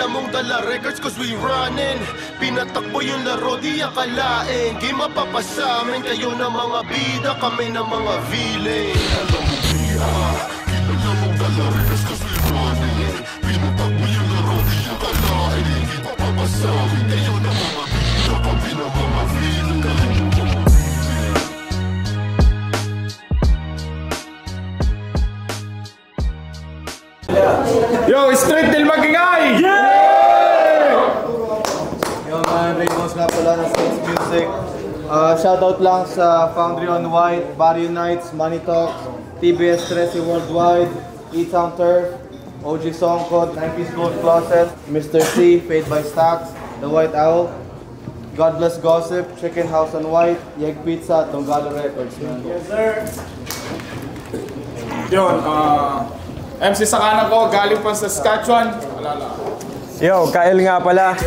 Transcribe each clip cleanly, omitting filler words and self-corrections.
Akala mong dala records cause we running. Pinatakbo yung laro di akalain. Di mapapasamin kayo na mga bida, kami na mga villain. Alam mo biha, alam mong dala records cause we running. Pinatakbo yung laro di akalain. Di mapapasamin kayo na mga bida, kami na mga villain. Yo, Street del Magingay! Yeah! Yo man, Raymos nga pala ng States Music. Shoutout lang sa Foundry on White, Barrio Nights, Money Talks, TBS 13 Worldwide, E-Town Turf, OG Songkot, 90s Gold Closet, Mr. C, Paid by Stacks, The White Owl, God Bless Gossip, Chicken House on White, Yeg Pizza, Donggalo Records. Man. Yes sir! Yun, MC sa kanan ko, galing pa sa Saskatchewan. Alala. Yo, Kael nga pala.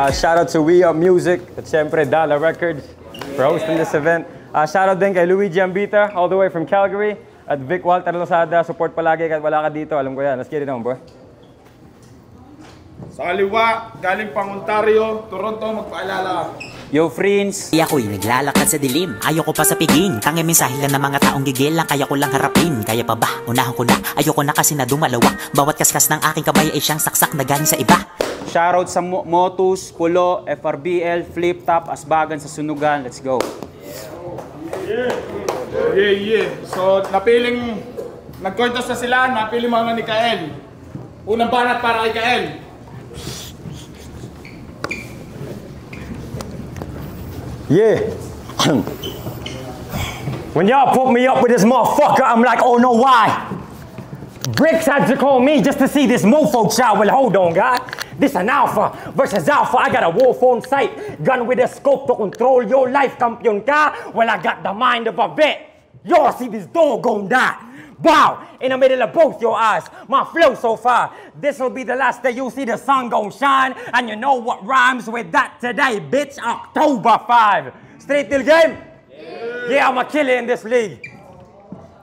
Shout out to We Up Music at syempre Dollar Records for hosting this event. Shout out din kay Luigi Ambita all the way from Calgary at Vic Walter Lozada. Support palagi kahit wala ka dito. Alam ko yan. Let's get it on, bro. Sa kaliwa, galing pang Ontario, Toronto, magpaalala. Yo, friends! Ako'y naglalakad sa dilim, ayoko pa sa piging. Tanging mensahe lang ng mga taong gigil lang, kaya ko lang harapin. Kaya pa ba? Unahan ko na, ayoko na kasi na dumalawa. Bawat kaskas ng aking kamay ay siyang saksak na galing sa iba. Shoutout sa Motus, Pulo, FRBL, Flip Top, Asbagan sa Sunugan. Let's go! Yeah. So, nag-contest na sila, napili mga ni Kael. Unang banat para kay Kael. Yeah. When y'all put me up with this motherfucker, I'm like, oh no, why? Bricks had to call me just to see this mofo child. Well, hold on, guy. This an alpha versus alpha. I got a wolf on sight. Gun with a scope to control your life, campeon ka. Well, I got the mind of a vet. Y'all see this dog gon' die. Wow, in the middle of both your eyes, my flow so far. This'll be the last day you see the sun gon' shine. And you know what rhymes with that today, bitch? October 5. Straight till game? Yeah, I'm a killer in this league.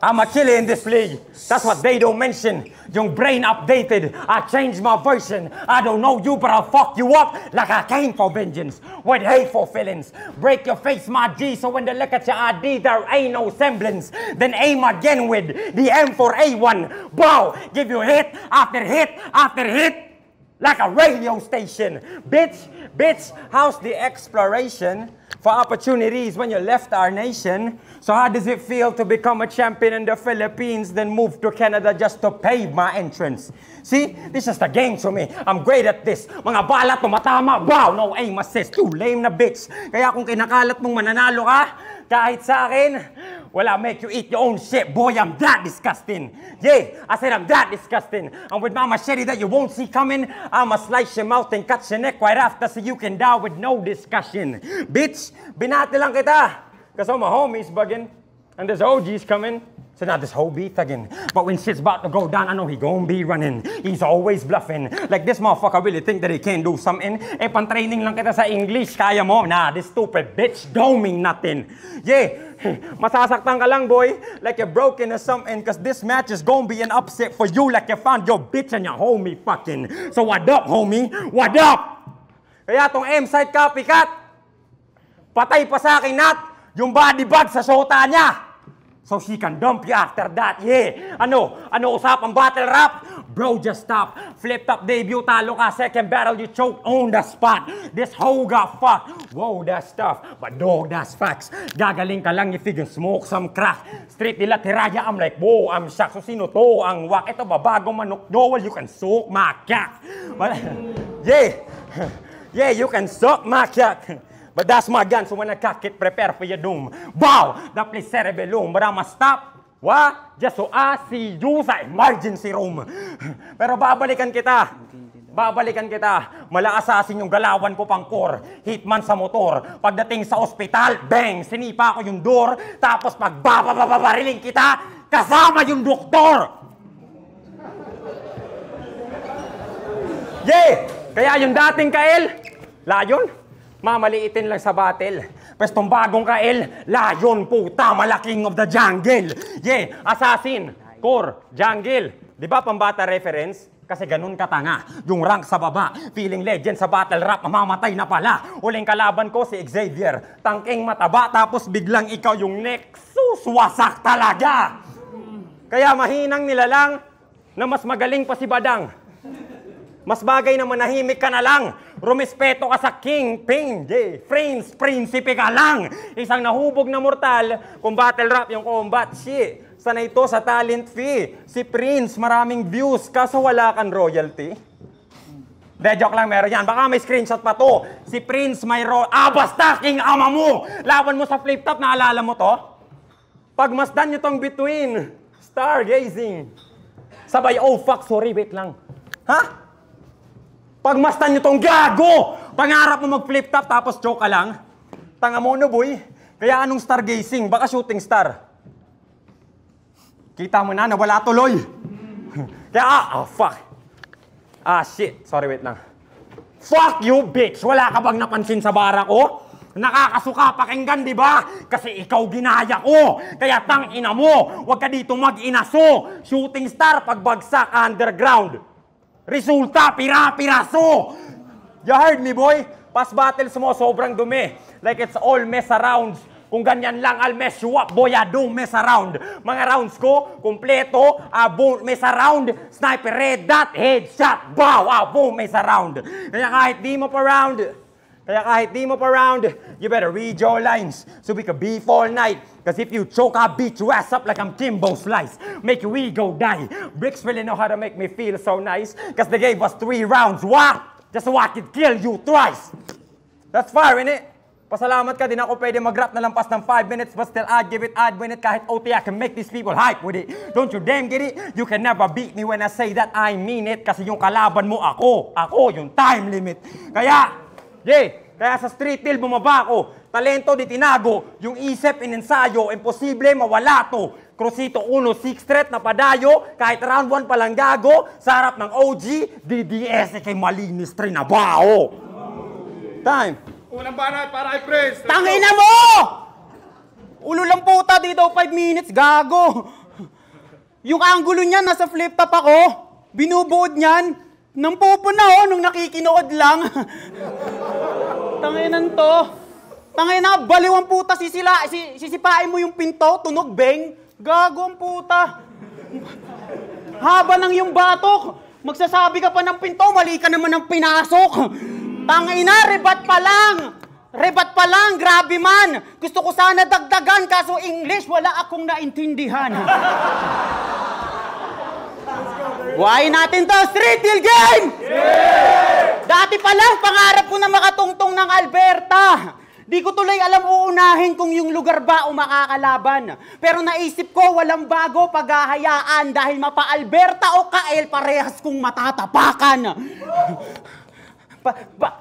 I'm a killer in this league. That's what they don't mention. Yung brain updated. I changed my version. I don't know you, but I'll fuck you up like I came for vengeance. With hateful feelings. Break your face, my G, so when they look at your ID, there ain't no semblance. Then aim again with the M4A1. Bow! Give you hit after hit after hit. Like a radio station. Bitch, how's the exploration for opportunities when you left our nation? So how does it feel to become a champion in the Philippines, then move to Canada just to pave my entrance? See, this is the game to me. I'm great at this. Mga bala tumatama, wow, no aim assist. You lame na bitch. Kaya kung kinakalat mong mananalo ka, kahit sa akin, well, I'll make you eat your own shit. Boy, I'm that disgusting. Yeah, I said I'm that disgusting. And with my machete that you won't see coming, I'ma slice your mouth and cut your neck right after so you can die with no discussion. Bitch, binati lang kita. Cause all my homies bugging, and there's OGs coming. So now this whole beat again. But when shit's about to go down, I know he gon' be running. He's always bluffing. Like this motherfucker really think that he can do something. Eh, pan-training lang kita sa English. Kaya mo? Nah, this stupid bitch don't mean nothing. Yeah, masasaktan ka lang, boy. Like you're broken or something. Cause this match is gon' be an upset for you. Like you found your bitch and your homie fucking. So what up, homie? What up? Kaya tong M-side copycat, patay pa sa akin nat yung body bag sa shota niya. So she can dump you after that, yeah. Ano usapang battle rap? Bro, just stop. Flipped up debut, talo ka. Second battle, you choked on the spot. This hoe got fucked. Whoa, that's tough. But dog, that's facts. Gagaling ka lang if you can smoke some crack. Straight nila tiraya, I'm like, whoa, I'm shocked. So sino to ang wak? Ito ba bagong manok? No, well, you can soak my cock. But, yeah, you can suck my cock. But that's my gun, so when I cock it, prepare for your doom. Wow! That place cerebellum, but I'ma stop. What? Just so I see you sa emergency room. Pero babalikan kita. Malaasasin yung galawan ko pang core. Hitman sa motor. Pagdating sa ospital, bang! Sinipa ko yung door. Tapos pagbababariling kita, kasama yung doktor. Yeah! Kaya yung dating Kael, layon, mamaliitin lang sa battle. Pwestong bagong Kael, Lion, puta, malaking of the jungle. Yeah, assassin, core, jungle. Di ba pambata reference? Kasi ganun katanga. Yung rank sa baba, feeling legend sa battle rap, mamamatay na pala. Uling kalaban ko si Xavier. Tangking mataba, tapos biglang ikaw yung Nexus. Wasak talaga. Kaya mahinang nilalang na mas magaling pa si Badang. Mas bagay na manahimik ka na lang. Rumispeto ka sa Kingpin. Yeah. Prince, prinsipe ka lang. Isang nahubog na mortal, kung battle rap yung combat, shit. Sana ito sa talent fee. Si Prince, maraming views, kaso wala kang royalty. De, joke lang, meron yan. Baka may screenshot pa to. Si Prince may basta, king ama mo! Laban mo sa flip top, naalala mo to? Pagmasdan nyo tong between. Stargazing. Sabay, oh fuck, sorry, wait lang. Ha? Pagmasdan nyo tong gago! Pangarap mo mag-flip top, tapos joke ka lang? Tanga mo no, boy. Kaya anong stargazing? Baka shooting star. Kita mo na, nawala tuloy. Kaya, fuck. Shit. Sorry, wait lang. Fuck you, bitch! Wala ka bang napansin sa bara ko? Nakakasuka pakinggan, di ba? Kasi ikaw ginaya ko. Kaya tang ina mo, huwag ka dito mag-inaso. Shooting star, pagbagsak, underground. Resulta, pira-piraso. You heard me, boy? Past battles mo, sobrang dumi. Like it's all mess around. Kung ganyan lang, I'll mess you up, boy, I don't mess around. Mga rounds ko, kumpleto, I won't mess around. Sniper, red dot, headshot, bow, I won't mess around. Kaya kahit di mo pa round, you better read your lines so we can beef all night. Cause if you choke, I'll beat your ass up like I'm Kimbo Slice. Make your ego die. Bricks really know how to make me feel so nice. Cause they gave us 3 rounds, what? Just so I could kill you twice. That's fire, innit? Pasalamat ka, din ako pwede mag-rap na lampas ng 5 minutes, but still I'd give it, I'd win it. Kahit OT, I can make these people hype with it. Don't you damn get it? You can never beat me when I say that I mean it. Kasi yung kalaban mo ako yung time limit. Kaya sa street till bumaba ko. Talento di tinago, yung isip inensayo, imposible mawala to. Crucito 1, 6 threat na padayo, kahit round 1 palang gago, sa harap ng OG, DDS kay malinis trinabao. Time. Unang banat para kay Prince. Tangina mo! Ulo lang puta, di daw 5 minutes, gago. Yung angulo niya, nasa flip top ako. Binubuod niyan. Nang pupo na nung nakikinood lang. Tanginan to. Tangina, baliw ang puta, sisipain mo yung pinto, tunog, beng. Gago ang puta. Haba ng yung batok. Magsasabi ka pa ng pinto, mali ka naman ng pinasok. Tangina, rebat pa lang, grabe man. Gusto ko sana dagdagan, kaso English, wala akong naintindihan. Buhayin natin to, street till game! Yeah! Dati pa lang, pangarap ko na makatungtong ng Alberta. Di ko tuloy alam uunahin kung yung lugar ba o makakalaban. Pero naisip ko, walang bago paghahayaan dahil mapa Alberta o Kael, parehas kong matatapakan.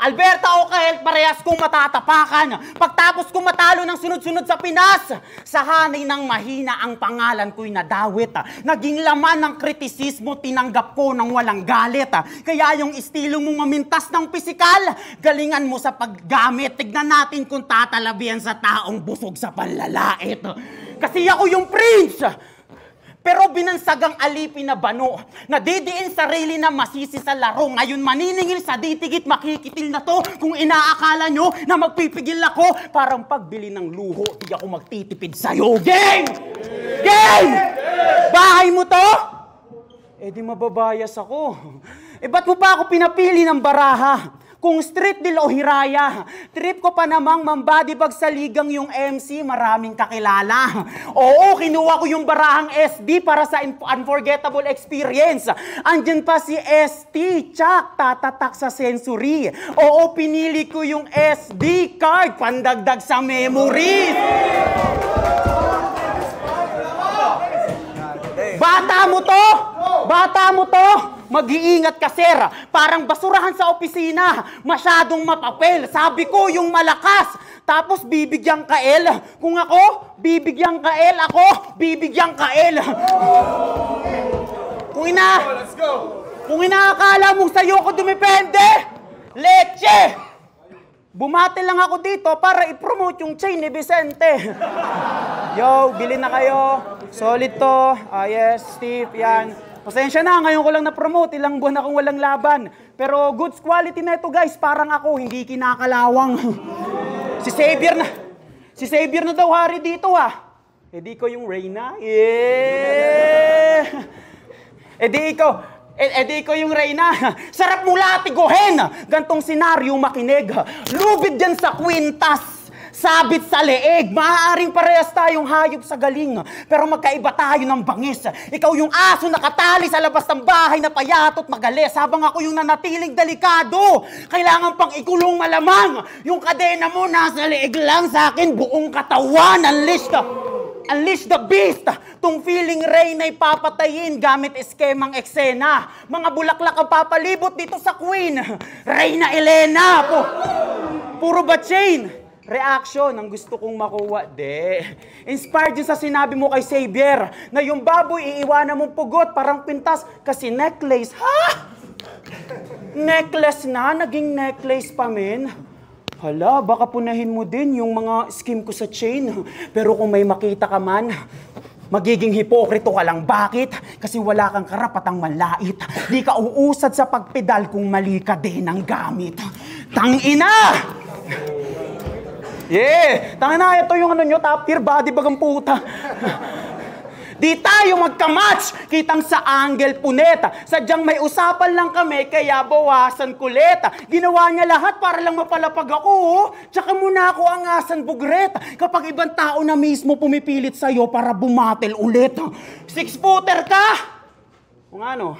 Alberta o Kael, parehas kong matatapakan. Pagtapos kong matalo ng sunod-sunod sa Pinas, sa hanay ng mahina ang pangalan ko'y nadawit. Naging laman ng kritisismo, tinanggap ko ng walang galit. Kaya yung estilo mong mamintas ng pisikal, galingan mo sa paggamit. Tignan natin kung tatalabihan sa taong busog sa panlalait. Kasi ako yung Prince! Pero binansagang alipin na bano, nadidiin sarili na masisi sa laro. Ngayon maniningil sa ditigit, makikitil na to. Kung inaakala nyo na magpipigil ako, parang pagbili ng luho, di ako magtitipid sa'yo. Game! Game! Bahay mo to? Eh di mababayas ako. Eh ba't mo pa ako pinapili ng baraha? Kung street deal o hiraya, trip ko pa namang mambadibag sa ligang yung MC, maraming kakilala. Oo, kinuha ko yung barahang SD para sa unforgettable experience. Andyan pa si ST, tsak, tatatak sa sensory. Oo, pinili ko yung SD card, pandagdag sa memories. Bata mo to! Mag-iingat ka, sir. Parang basurahan sa opisina. Masyadong mapapel. Sabi ko, yung malakas. Tapos bibigyan ka L. Kung ako, bibigyan ka L. Ako, bibigyan ka L. Kung inaakala mong sa'yo ko dumepende, leche! Bumati lang ako dito para i-promote yung chain ni Vicente. Yo, bili na kayo. Solid to. Yes, Steve, yan. Pasensya na, ngayon ko lang na-promote. Ilang buwan akong walang laban. Pero goods quality na ito, guys. Parang ako, hindi kinakalawang. Si Xavier na daw hari dito, ha. Eh di ko yung Reyna. Yeah! Eh di ko yung Reyna. Sarap mo latiguhin. Gantong senaryo makinig. Lubid yan sa kwintas. Sabit sa leeg. Maaaring parehas tayong hayop sa galing. Pero magkaiba tayo ng bangis. Ikaw yung aso nakatali sa labas ng bahay na payatot magalis. Habang ako yung nanatiling delikado. Kailangan pang ikulong malamang. Yung kadena mo nasa leeg lang, sa akin buong katawan. Unleash the beast! Tung feeling Rain ay papatayin gamit eskemang eksena. Mga bulaklak ang papalibot dito sa Queen. Reyna Elena! Puro ba chain? Reaction ang gusto kong makuha. Inspired yun sa sinabi mo kay Xavier na yung baboy iiwanan mong pugot parang pintas kasi necklace. Ha? Necklace na? Naging necklace pa, men? Hala, baka punahin mo din yung mga scheme ko sa chain. Pero kung may makita ka man, magiging hipokrito ka lang. Bakit? Kasi wala kang karapatang manlait. Di ka uusad sa pagpedal kung mali ka din ang gamit. Tangina! Tangina, ito yung ano nyo, top tier body bagang puta. Di tayo magkamatch, kitang sa angle puneta. Sadyang may usapan lang kami, kaya bawasan kuleta. Ginawa niya lahat para lang mapalapag ako. Tsaka muna ako ang asan bugreta. Kapag ibang tao na mismo pumipilit sa'yo para bumatel ulit. 6-footer ka? Kung ano?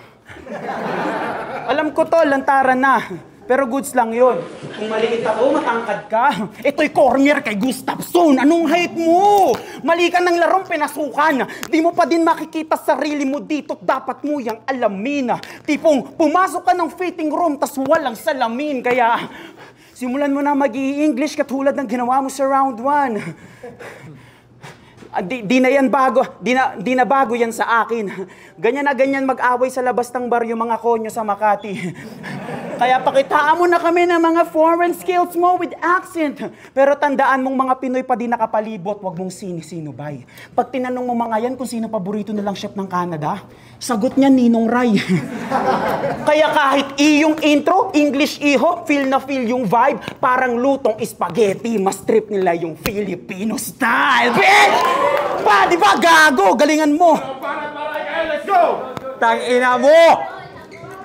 Alam ko to, lantaran na. Pero goods lang yun. Kung maliit ako, matangkad ka. Ito'y corner kay Gustafson. Anong height mo? Mali ka ng larong pinasukan. Di mo pa din makikita sarili mo dito. Dapat mo yang alamin. Tipong pumasok ka ng fitting room tas walang salamin. Kaya simulan mo na mag-i-English katulad ng ginawa mo sa round 1. Di na bago yan sa akin. Ganyan na ganyan mag-away sa labas ng bar yung mga konyo sa Makati. Kaya pakitaan mo na kami ng mga foreign skills mo with accent. Pero tandaan mong mga Pinoy pa din nakapalibot, wag mong sini-sino bay. Pag tinanong mo mga yan kung sino paborito nilang chef ng Canada, sagot niya Ninong Ray. Kaya kahit iyong intro, English iho, feel na feel yung vibe, parang lutong spaghetti, mas trip nila yung Filipino style. Bitch! Pa, di ba gago? Galingan mo. Let's go! Tangina mo!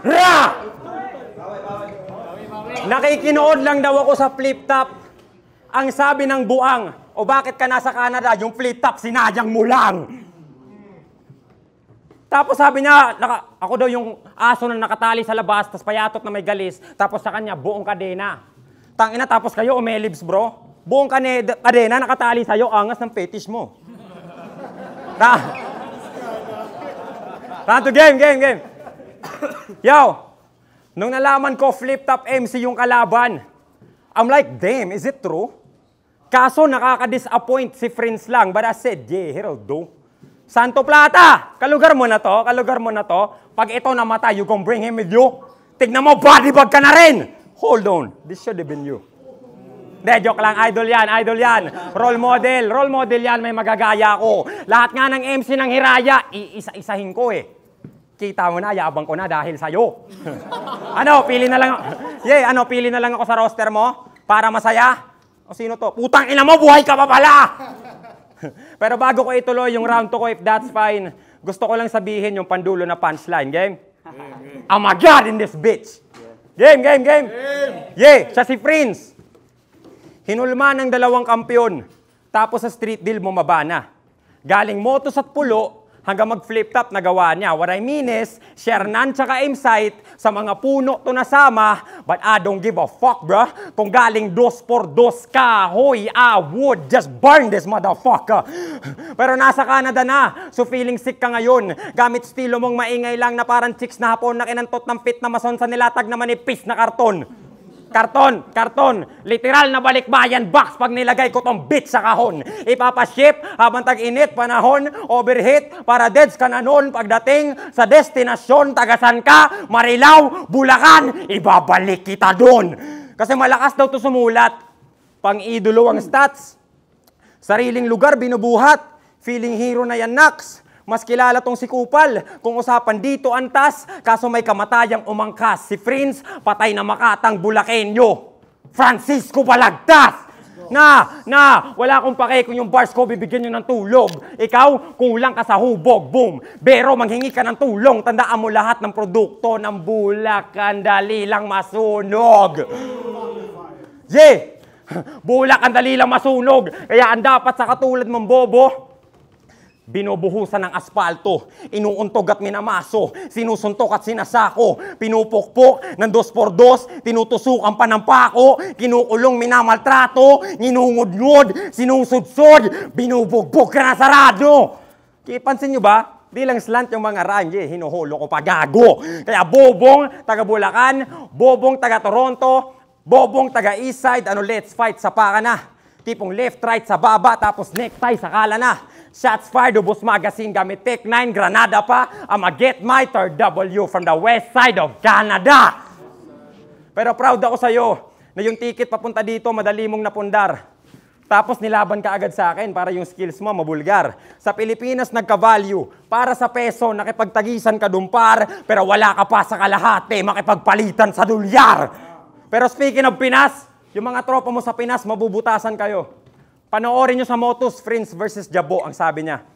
Ra! Nakikinood lang daw ako sa flip top. Ang sabi ng buang, o bakit ka nasa Canada, yung flip top sinayang mo lang. Tapos sabi niya, ako daw yung aso na nakatali sa labas, tapos payatot na may galis, tapos sa kanya, buong kadena. Tangina, tapos kayo, umelibs bro. Buong kadena nakatali sa'yo, angas ng fetish mo. Ranto, game. Yo! Nung nalaman ko, flip-top MC yung kalaban, I'm like, damn, is it true? Kaso nakaka-disappoint si Friends lang, but I said, yeah, he'll do. Santo Plata, kalugar mo na to. Pag ito namatay, you gonna bring him with you? Tignan mo, bodybag ka na rin! Hold on, this should have been you. Joke lang, idol yan. Role model yan, may magagaya ko. Lahat nga ng MC ng Hiraya, iisa-isahin ko eh. Kita mo na, yabang ko na dahil sa'yo. Pili na lang ako sa roster mo para masaya? O sino to? Putang ina mo, buhay ka pa pala! Pero bago ko ituloy yung round 2 ko, if that's fine, gusto ko lang sabihin yung pandulo na punchline. Game? I'm a god in this bitch! Game! Yeah, siya si Prince. Hinulma ng 2 kampyon, tapos sa street deal bumaba na. Galing motos at pulo, hanggang mag-flip-top nagawa niya. What I mean is, Shernan tsaka Aimsight, sa mga puno to nasama, but I don't give a fuck, bruh. Kung galing 2x2 kahoy, I would just burn this motherfucker. Pero nasa Canada na, so feeling sick ka ngayon. Gamit estilo mong maingay lang na parang chicks na hapon na kinantot ng pit na mason sa nilatag na manipis na karton. Karton. Literal na balikbayan box pag nilagay ko tong bitch sa kahon. Ipapaship habang tag-init, panahon, overheat, para deads ka na nun pagdating sa destinasyon, tagasan ka, Marilao, Bulacan, ibabalik kita doon. Kasi malakas daw to sumulat. Pang-idolo ang stats. Sariling lugar binubuhat. Feeling hero na yan, Nax. Mas kilala tong si Kupal. Kung usapan dito antas, kaso may kamatayang umangkas. Si Friends, patay na Makatang Bulakenyo. Francisco Balagtas! Wala akong pake kung yung bars ko bibigyan nyo ng tulog. Ikaw, kulang ka sa hubog, boom. Pero manghingi ka ng tulong, tandaan mo lahat ng produkto ng Bulacan, dali lang masunog. Yeah! Bulacan, dali lang masunog. Kaya ang dapat sa katulad mong bobo, binubuhusan ng aspalto, inuuntog at minamaso, sinusuntok at sinasako, pinupukpok ng 2x2, tinutusukan pa ng pako, kinukulong minamaltrato, ninungudngod, sinusudsod, binubugbog ka na sarado. Kipansin nyo ba? Di lang slant yung mga rhyme, hinuhulo ko pa gago. Kaya bobong taga Bulacan, bobong taga Toronto, bobong taga Eastside, let's fight sa paka na. Tipong left, right sa baba, tapos necktie sa kala na. Shots fired, Ubos Magazine gamit Tech 9, Granada pa. I'ma get my third W from the west side of Canada. Pero proud ako sa'yo na yung ticket papunta dito, madali mong napundar. Tapos nilaban ka agad sa akin para yung skills mo mabulgar. Sa Pilipinas nagka-value. Para sa peso, nakipagtagisan ka dumpar, pero wala ka pa sa kalahati, makipagpalitan sa dolyar. Pero speaking of Pinas, yung mga tropa mo sa Pinas, mabubutasan kayo. Panoorin nyo sa Motus, Friends versus Jabo, ang sabi niya.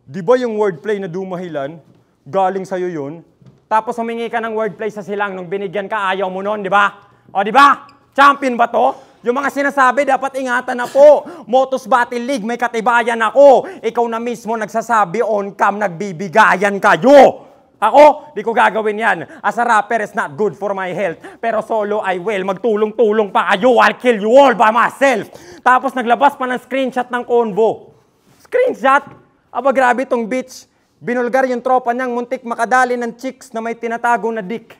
Di ba yung wordplay na dumahilan, galing sa'yo yun? Tapos humingi ka ng wordplay sa silang nung binigyan ka, ayaw mo nun, di ba? O di ba? Champion ba to? Yung mga sinasabi, dapat ingatan na po. Motus Battle League, may katibayan ako. Ikaw na mismo nagsasabi on cam, nagbibigayan kayo. Ako, di ko gagawin yan. As a rapper, it's not good for my health. Pero solo, I will. Magtulong-tulong pa kayo. I'll kill you all by myself. Tapos naglabas pa ng screenshot ng convo. Screenshot? Aba, grabe tong bitch. Binulgar yung tropa niyang muntik makadali ng chicks na may tinatago na dick.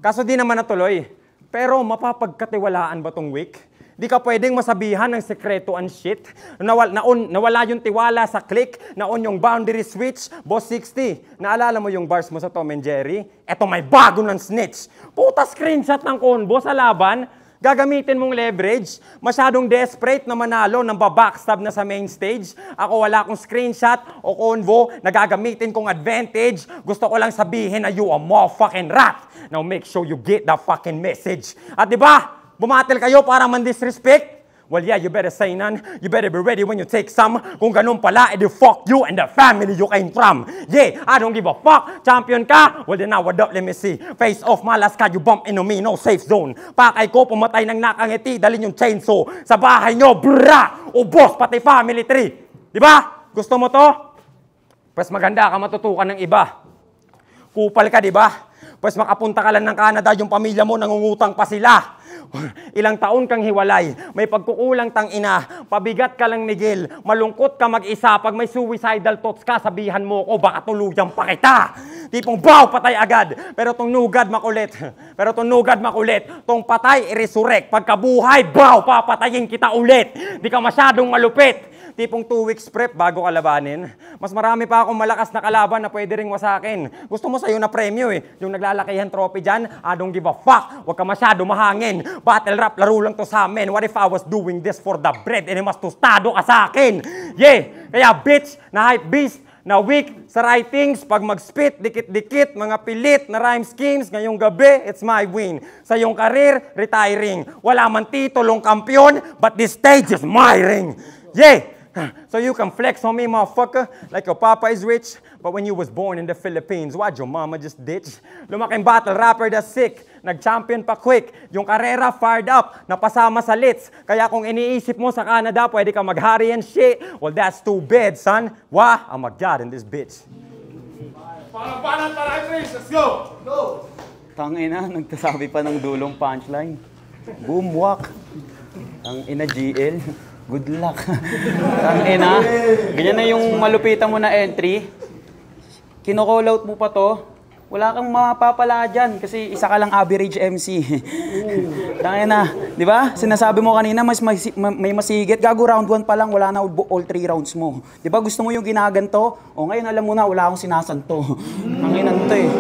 Kaso di naman natuloy. Pero mapapagkatiwalaan ba tong week? Di ka pwedeng masabihan ng sekreto and shit. Nawala yung tiwala sa click, naon yung boundary switch. Boss 60, naalala mo yung bars mo sa Tom and Jerry? Eto may bago ng snitch. Puta screenshot ng convo sa laban. Gagamitin mong leverage. Masyadong desperate na manalo ng babackstab na sa main stage. Ako wala akong screenshot o convo na gagamitin kong advantage. Gusto ko lang sabihin na you a motherfucking rat. Now make sure you get the fucking message. At diba? Bumatil kayo para man-disrespect? Well, yeah, you better say none. You better be ready when you take some. Kung ganun pala, edi fuck you and the family you came from. Yeah, I don't give a fuck. Champion ka? Well, then now what up, let me see. Face off, malas ka, you bump into me, no safe zone. Pakay ko, pumatay ng nakangiti, dalhin yung chainsaw. Sa bahay nyo, brrrra! Ubos, pati family tree. Diba? Gusto mo to? Pues maganda ka matutukan ng iba. Kupal ka, diba? Pues makapunta ka lang ng Canada, yung pamilya mo nangungutang pa sila. Ilang taon kang hiwalay, may pagkukulang tang ina, pabigat ka lang Miguel, malungkot ka mag-isa, pag may suicidal thoughts ka, sabihan mo ko, baka tuluyang pa kita. Tipong baw, patay agad, pero tong nugad makulit, tong patay i-resurrect, pagkabuhay, baw, papatayin kita ulit, di ka masyadong malupit. Tipong 2 weeks prep bago ka labanin. Mas marami pa akong malakas na kalaban na pwede ring wasakin. Gusto mo sa'yo na premyo yung naglalakihan trophy dyan, I don't give a fuck. Huwag ka masyado mahangin. Battle rap, laro lang to sa amin. What if I was doing this for the bread and mas tostado ka sa akin? Yeah! Kaya bitch, na hype beast, na weak sa writings, pag mag-spit, dikit-dikit, mga pilit na rhyme schemes, ngayong gabi, it's my win. Sa iyong career, retiring. Wala man titulong kampiyon, but this stage is my ring. Yeah! So you can flex on me, motherfucker, like your papa is rich, but when you was born in the Philippines, why'd your mama just ditch? Lumaking battle rapper that's sick, nag-champion pa quick, yung karera fired up, napasama sa lits, kaya kung iniisip mo sa Canada, pwede ka maghari and shit, well that's too bad, son. Wah, I'm a god in this bitch. Paano para Chris, let's go! Go! Tangina, nagtasabi pa ng dulong punchline. Boomwalk. Tangina GL. Good luck. Tangina. Ganyan na yung malupitan mo na entry. Kino-call out mo pa to. Wala kang mapapala dyan kasi isa ka lang average MC. Tangina. Di ba? Sinasabi mo kanina may masigit. Gago round 1 pa lang, wala na all 3 rounds mo. Di ba gusto mo yung ginaganto? O ngayon alam mo na, wala akong sinasanto. Tangina nito eh.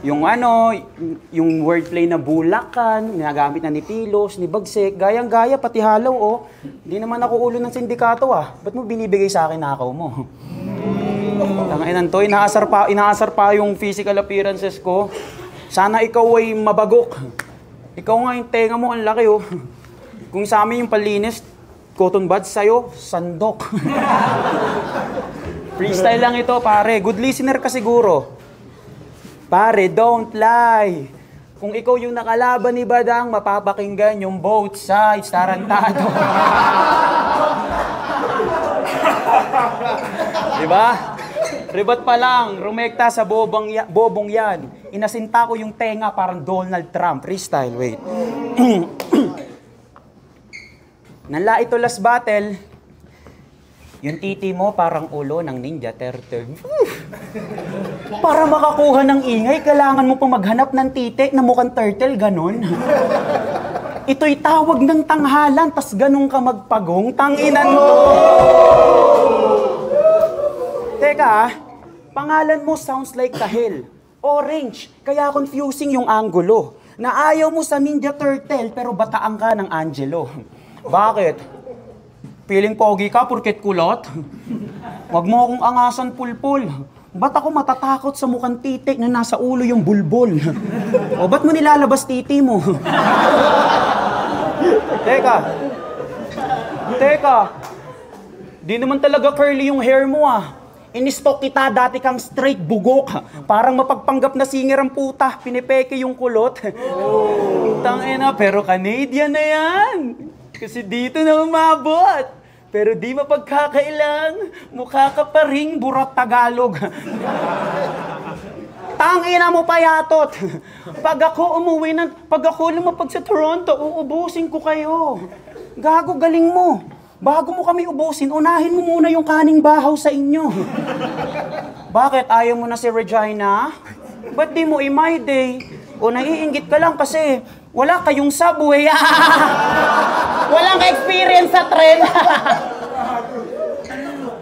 Yung ano, yung wordplay na bulakan, ginagamit na ni Pilos, ni Bagsik, gayang-gaya, pati halaw, oh. Hindi naman ako ulo ng sindikato, ah. Ba't mo binibigay sa akin nakaw mo? Tanginan to, inaasar pa yung physical appearances ko. Sana ikaw ay mabagok. Ikaw nga yung tenga mo, ang laki, oh. Kung sa amin yung palinis, cotton buds, sa'yo, sandok. Freestyle lang ito, pare. Good listener ka siguro. Pare, don't lie. Kung ikaw yung nakalaban ni Badang, mapapakinggan yung both sides, tarantado. Diba? Ribat pa lang, rumekta sa bobong yan. Inasinta ko yung tenga parang Donald Trump. Freestyle, wait. Nanla ito last battle. Yung titi mo parang ulo ng Ninja Turtle. Para makakuha ng ingay, kailangan mo pa maghanap ng titi na mukhang turtle, ganon. Ito'y tawag ng tanghalan, tas ganun ka magpagong, tanginan mo. Teka, pangalan mo sounds like kahil. Orange, kaya confusing yung angulo. Na ayaw mo sa Ninja Turtle, pero bataan ka ng Angelo. Bakit? Piling pogi ka, purket kulot? Huwag mo akong angasan pulpul. Ba't ako matatakot sa mukhang titik na nasa ulo yung bulbol? O ba't mo nilalabas titi mo? Teka. Di naman talaga curly yung hair mo, ah. In-stock kita, dati kang straight bugok. Parang mapagpanggap na singer ang puta. Pinipeke yung kulot. Tangina, pero Canadian na yan. Kasi dito na umabot. Pero di mapagkakailang, mukha ka pa ring burat Tagalog. Tangina mo payatot. Pag ako lumapag sa Toronto, uubusin ko kayo. Gago, galing mo. Bago mo kami ubusin, unahin mo muna yung kaning bahaw sa inyo. Bakit? Ayaw mo na si Regina? Ba't di mo i-my day? O naiinggit ka lang kasi wala kayong subway. Walang experience sa tren.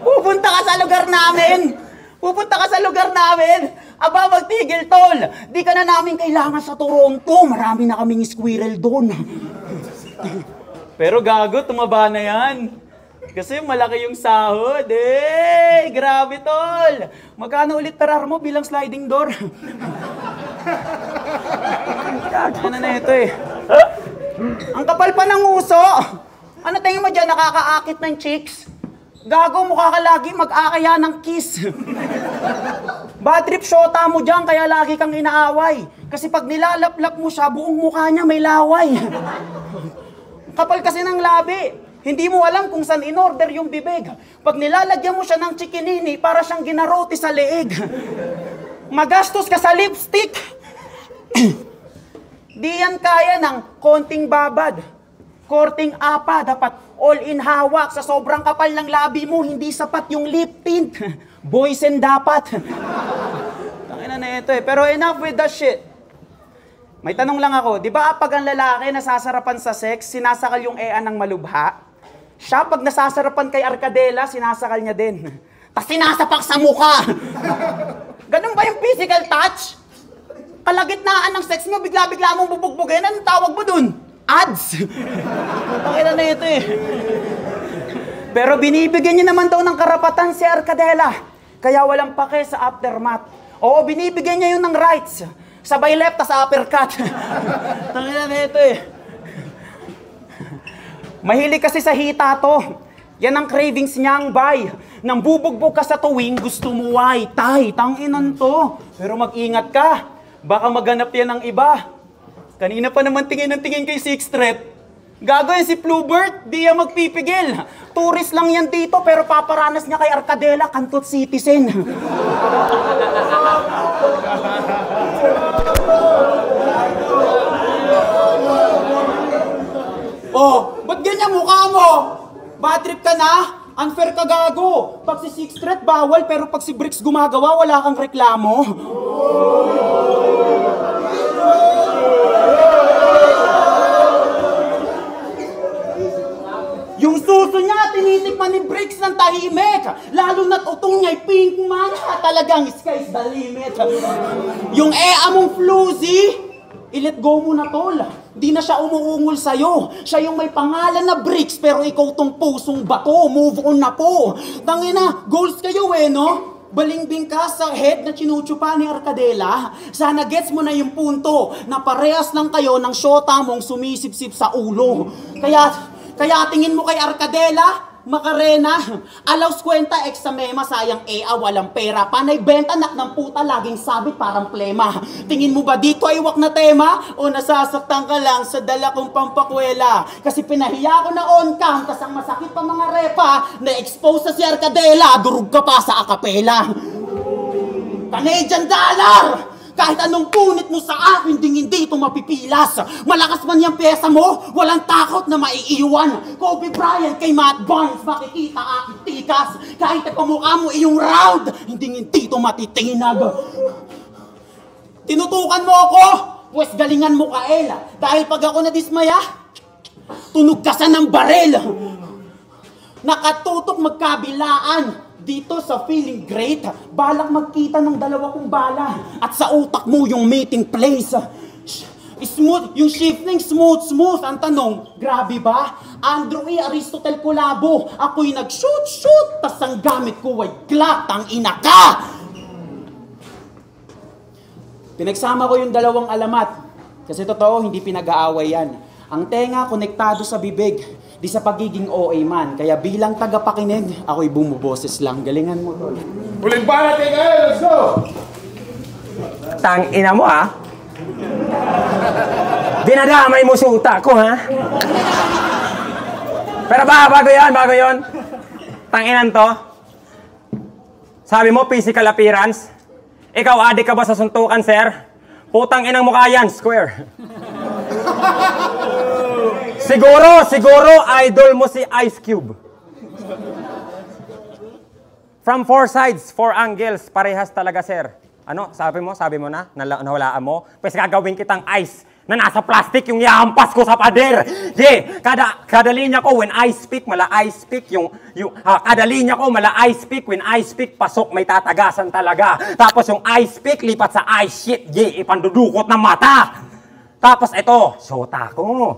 Pupunta ka sa lugar namin. Aba, magtigil, tol. Di ka na namin kailangan sa Toronto. Marami na kaming squirrel doon. Pero gago, tumaba na yan. Kasi malaki yung sahod. Grabe, tol. Magkano ulit perar mo bilang sliding door? Ano na ito eh. Ang kapal pa ng uso. Ano tingin mo dyan, nakakaakit ng chicks? Gago, mukha ka lagi mag-akaya ng kiss. Bad trip shota mo dyan, kaya lagi kang inaaway. Kasi pag nilalaplap mo siya, buong mukha niya may laway. Kapal kasi ng labi. Hindi mo alam kung saan in-order yung bibig. Pag nilalagyan mo siya ng chikinini, para siyang ginaroti sa leeg. Magastos ka sa lipstick. Di yan kaya ng konting babad. Korting apa, dapat all-in hawak. Sa sobrang kapal ng labi mo, hindi sapat yung lip tint. Boysen dapat. Tangina na ito eh. Pero enough with that shit. May tanong lang ako, di ba pag ang lalaki nasasarapan sa sex, sinasakal yung ean ng malubha? Siya pag nasasarapan kay Arkadela, sinasakal niya din. Tas sinasapak sa mukha. Ganun ba yung physical touch? Kalagitnaan ng sex mo, bigla-bigla mong bubugbugin, anong tawag mo dun? Ads! Pakita na ito eh. Pero binibigyan niya naman daw ng karapatan si Arkadela. Kaya walang pake sa aftermath. Oo, binibigyan niya yun ng rights. Sabay left, tas uppercut. Pakita na ito eh. Mahilig kasi sa hita to. Yan ang cravings niyang bay. Nang bubugbog ka sa tuwing, gusto mo ay tay. Tanginan to. Pero mag-ingat ka. Baka maganap yan ng iba. Kanina pa naman tingin ng tingin kay Sixth Street. Gago yan si Flubert, di yan magpipigil. Tourist lang yan dito, pero paparanas niya kay Arkadela, kantot citizen. Oh, ba't ganyan mukha mo? Bad trip ka na? Unfair ka, gago. Pag si Sixth Street bawal, pero pag si Bricks gumagawa, wala kang reklamo. Yung suso niya, tinitikman ni Bricks ng ng tahimik. Lalo na't utong niya'y pink man. Talagang sky's the limit. Yung among floozy, i-let go mo na tol. Di na siya umuungol sa'yo. Siya yung may pangalan na Bricks, pero ikaw tong pusong bato. Move on na po. Tangina, goals kayo no? Balingbing ka sa head na chinuchupa ni Arcadela. Sana gets mo na yung punto na parehas lang kayo ng syota mong sumisip-sip sa ulo. Kaya tingin mo kay Arcadela, Macarena, alaws kwenta eksamema, sayang walang pera. Panay benta, nak ng puta, laging sabit parang plema. Tingin mo ba dito ay wak na tema? O nasasaktan ka lang sa dala kong pampakwela? Kasi pinahiya ko na on cam, tas ang masakit pa mga repa, na-expose sa si Arcadela, durug ka pa sa akapela. Canadian dollar! Kahit anong punit mo sa akin, hindi ito mapipilas. Malakas man yung pyesa mo, walang takot na maiiwan. Kobe Bryant kay Matt Barnes, makikita aking tikas. Kahit pamukha mo iyong round, hindi ito matitinag. Tinutukan mo ako, pues galingan mo Kael. Dahil pag ako nadismaya, tunog ka sa ng barel. Nakatutok magkabilaan. Dito sa feeling great, balak magkita ng dalawa kong bala. At sa utak mo yung meeting place. Smooth, yung shifting smooth. Ang tanong, grabe ba? Andrew Aristotle Colabo. Ako'y nag-shoot, tas ang gamit ko ay Glock, ang ina ka! Pinagsama ko yung dalawang alamat. Kasi totoo, hindi pinag-aaway yan. Ang tenga, konektado sa bibig. Di sa pagiging OA man. Kaya bilang tagapakinig, ako'y bumuboses lang. Galingan mo, tol. Ulit ba natin kayo? Let's go! Tang ina mo ha? Dinadamay mo suta ko ha? Pero bago yon. Tang inan to. Sabi mo physical appearance. Ikaw adik ka ba sa suntukan, sir? Putang inang mukha yan, square. Siguro, idol mo si Ice Cube. From 4 sides, 4 angles, parehas talaga, sir. Ano, sabi mo na, nawalaan mo? Pwes gagawin kitang ice na nasa plastic yung yahampas ko sa pader. Kada linya ko, when I speak, mala I speak, kada linya ko, mala I speak, when I speak, pasok, may tatagasan talaga. Tapos yung I speak, lipat sa I shit, ipandudukot ng mata. Tapos ito, sota ko.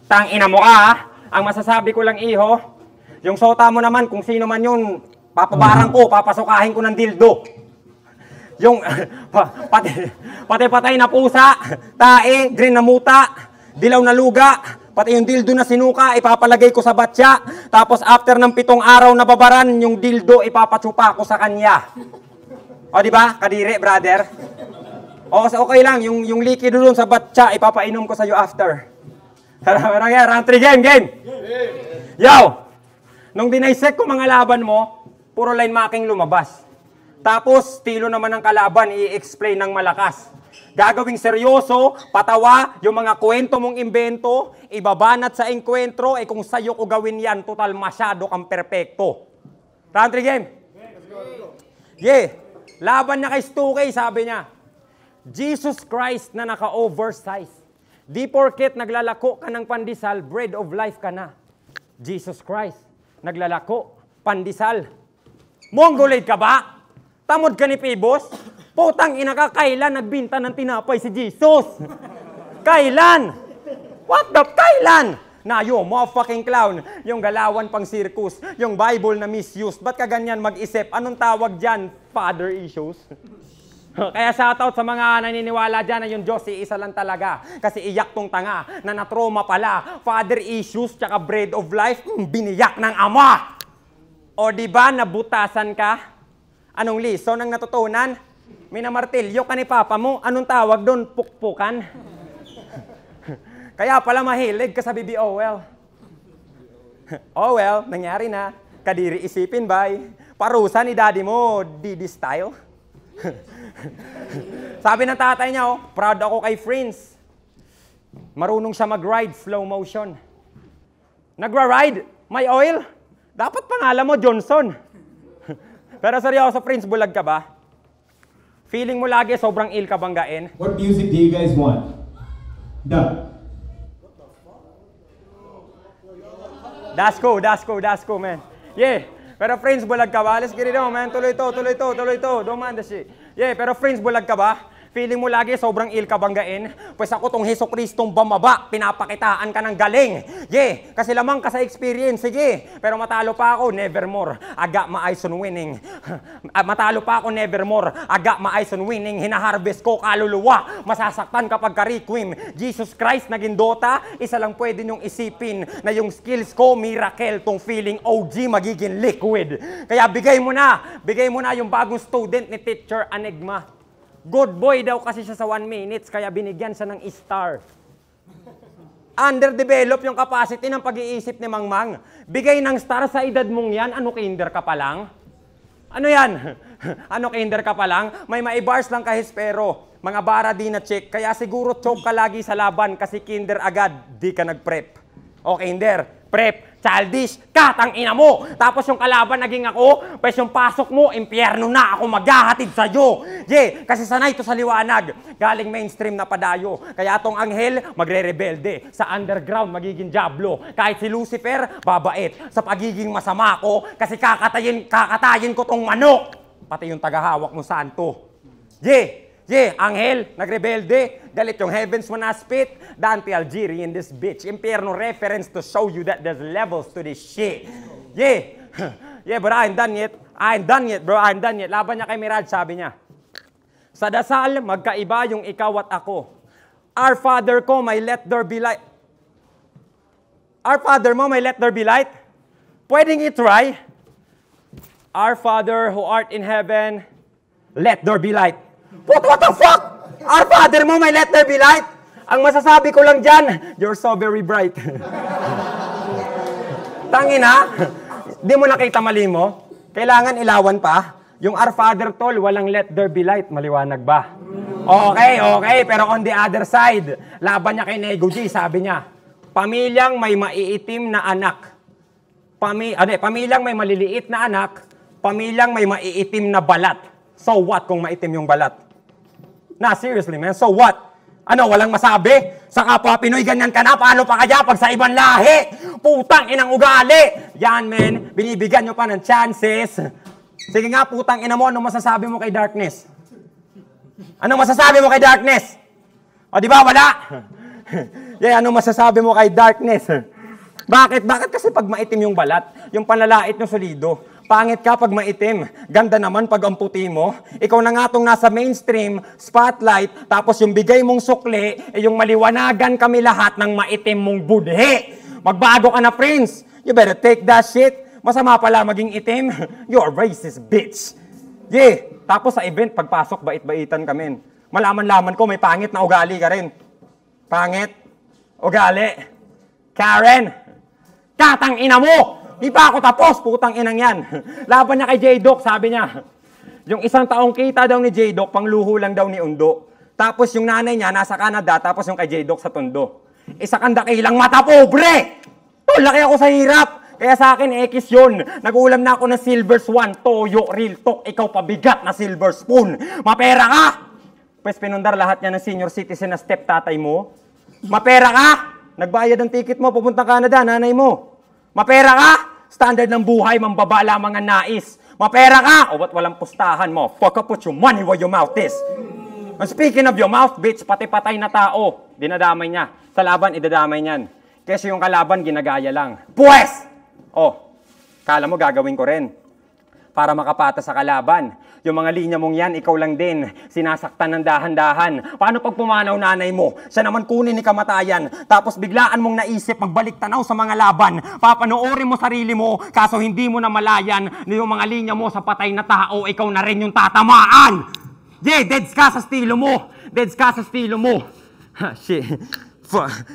Tang ina mo ka ha? Ang masasabi ko lang iho, yung sota mo naman kung sino man yun, papabarang ko, papasukahin ko ng dildo. Yung pati-patay na pusa, tae, green na muta, dilaw na luga, pati yung dildo na sinuka, ipapalagay ko sa batya. Tapos after ng 7 araw na babaran, yung dildo ipapatsupa ko sa kanya. O di ba? Kadiri, brother. O okay lang, yung likido doon sa batya, ipapainom ko sa iyo after. Round 3 game. Yo! Nung dinaisek ko mga laban mo, puro line making lumabas. Tapos, estilo naman ng kalaban, i-explain ng malakas. Gagawing seryoso, patawa, yung mga kwento mong imbento, ibabanat sa enkwentro, kung sa'yo ko gawin yan, total masyado kang perpekto. Round 3 game. Laban niya kay Stuke, sabi niya, Jesus Christ na naka-oversize. Di porket naglalako ka ng pandesal, bread of life ka na. Jesus Christ, naglalako, pandesal. Mongoloid ka ba? Tamod ka ni Pibos? Putang ina ka, kailan nagbinta ng tinapay si Jesus? Kailan? What the kailan? Na yo, motherfucking clown. Yung galawan pang circus, yung Bible na misused. Ba't ka ganyan mag-isip? Anong tawag dyan? Father issues? Kaya shoutout sa mga naniniwala dyan na yung Diyos isa lang talaga. Kasi iyak tong tanga na natroma pala. Father issues tsaka bread of life, biniyak ng ama. O diba nabutasan ka? Anong lesson ang natutunan? Minamartilyo ka ni Papa mo. Anong tawag doon? Pukpukan? Kaya pala mahilig ka sa BBOL. Oh well, nangyari na. Kadiri isipin bay. Parusa ni daddy mo, Didi style. Sabi ng tatay niya, proud ako kay Friends. Marunong siya mag-ride, slow motion. Nagra-ride, may oil. Dapat pangalan mo, Johnson. Pero seryoso, Friends, bulag ka ba? Feeling mo lagi sobrang ill ka banggain? What music do you guys want? Dasko, man. Yeah. Pero friends, bulag ka ba? Let's get it on, man. Tuloy to. Don't mind the shit. Yeah, pero friends, bulag ka ba? Feeling mo lagi sobrang il ka banggain? Pues ako tong Heso Kristong bumaba, pinapakitaan ka ng galing. Yeah, kasi lamang ka sa experience, sige. Pero matalo pa ako, nevermore. I got my eyes on winning. Matalo pa ako, nevermore. I got my eyes on winning. Hinaharvest ko kaluluwa. Masasaktan kapag ka-requiem. Jesus Christ, naging Dota. Isa lang pwede niyong isipin na yung skills ko, miracle. Tong feeling OG, magiging liquid. Kaya bigay mo na yung bagong student ni Teacher Enigma. Good boy daw kasi siya sa 1 minutes, kaya binigyan siya ng star. Underdevelop yung capacity ng pag-iisip ni Mangmang. Bigay ng star sa edad mong yan, ano kinder ka pa lang? Ano yan? Ano kinder ka pa lang? May maibars lang kahit pero. Mga bara di na check, kaya siguro choke ka lagi sa laban kasi kinder agad, di ka nag-prep. O kinder, prep, childish, katang ina mo. Tapos yung kalaban naging ako, pues yung pasok mo, impyerno na ako maghahatid sa'yo. Yeah, kasi sanay to sa liwanag. Galing mainstream na padayo. Kaya tong anghel, magre-rebelde. Sa underground, magiging diablo. Kahit si Lucifer, babait. Sa pagiging masama ko, kasi kakatayin ko tong manok. Pati yung tagahawak mo santo. Yeah, anghel, nagrebelde, galit yung heavens mo na spit, Dante Alighieri in this bitch. Impierno reference to show you that there's levels to this shit. Yeah, but I ain't done yet, bro, I ain't done yet. Laban niya kay Mirage, sabi niya. Sa dasal, magkaiba yung ikaw at ako. Our Father ko, may let there be light. Our Father mo, may let there be light? Pwedeng i-try. Our Father who art in heaven, let there be light. What the fuck? Our Father mo, may let there be light? Ang masasabi ko lang dyan, you're so very bright. Tangina, di mo nakita mali mo? Kailangan ilawan pa? Yung Our Father tol, walang let there be light, maliwanag ba? Okay, pero on the other side, laban niya kay Nego G, sabi niya, pamilyang may maiitim na anak. Pamilyang may maliliit na anak, pamilyang may maiitim na balat. So what kung maitim yung balat? Seriously man, so what? Ano, walang masabi? Sa kapwa Pinoy, ganyan ka na, paano pa kaya pag sa ibang lahi? Putang inang ugali! Yan men, binibigyan nyo pa ng chances. Sige nga, putang ina mo, ano masasabi mo kay darkness? Ano masasabi mo kay darkness? O di ba, wala? Yeah, ano masasabi mo kay darkness? Bakit? Bakit kasi pag maitim yung balat, yung panlalait nyo solido, pangit ka pag maitim. Ganda naman pag ang puti mo. Ikaw na nga tong nasa mainstream, spotlight, tapos yung bigay mong sukli, yung maliwanagan kami lahat ng maitim mong budhe. Magbago ka na, friends. You better take that shit. Masama pala maging itim. You're a racist, bitch. Yeah. Tapos sa event, pagpasok, bait-baitan kami. Malaman-laman ko, may pangit na ugali ka rin. Pangit. Ugali. Karen. Katang ina mo! Di pa ako tapos, putang inang yan. Laban niya kay J-Doc, sabi niya. Yung isang taong kita daw ni J-Doc, pangluho lang daw ni Undo. Tapos yung nanay niya, nasa Canada, tapos yung kay J-Doc sa Tondo. Isa kang dakilang mata pobre! Laki ako sa hirap! Kaya sa akin, X yun. Nag-ulam na ako ng silver swan, toyo, real talk, ikaw pabigat na silver spoon. Mapera ka! Pues pinundar lahat niya ng senior citizen na step tatay mo. Mapera ka! Nagbayad ng ticket mo, pupuntang Canada, nanay mo. Mapera ka! Standard ng buhay, mambaba lamang ang nais. Mapera ka! O ba't walang pustahan mo? Fuck up, put your money where your mouth is. And speaking of your mouth, bitch, pati patay na tao, dinadamay niya. Sa laban, idadamay niyan. Kasi yung kalaban, ginagaya lang. Pues! Oh, kala mo gagawin ko rin. Para makapata sa kalaban. Yung mga linya mong yan, ikaw lang din. Sinasaktan ng dahan-dahan. Paano pag pumanaw nanay mo? Siya naman kunin ni kamatayan. Tapos biglaan mong naisip magbalik tanaw sa mga laban. Papanoorin mo sarili mo, kaso hindi mo na malayan na yung mga linya mo sa patay na tao, ikaw na rin yung tatamaan. Yeah, deads ka sa estilo mo. Deads ka sa estilo mo. Shit.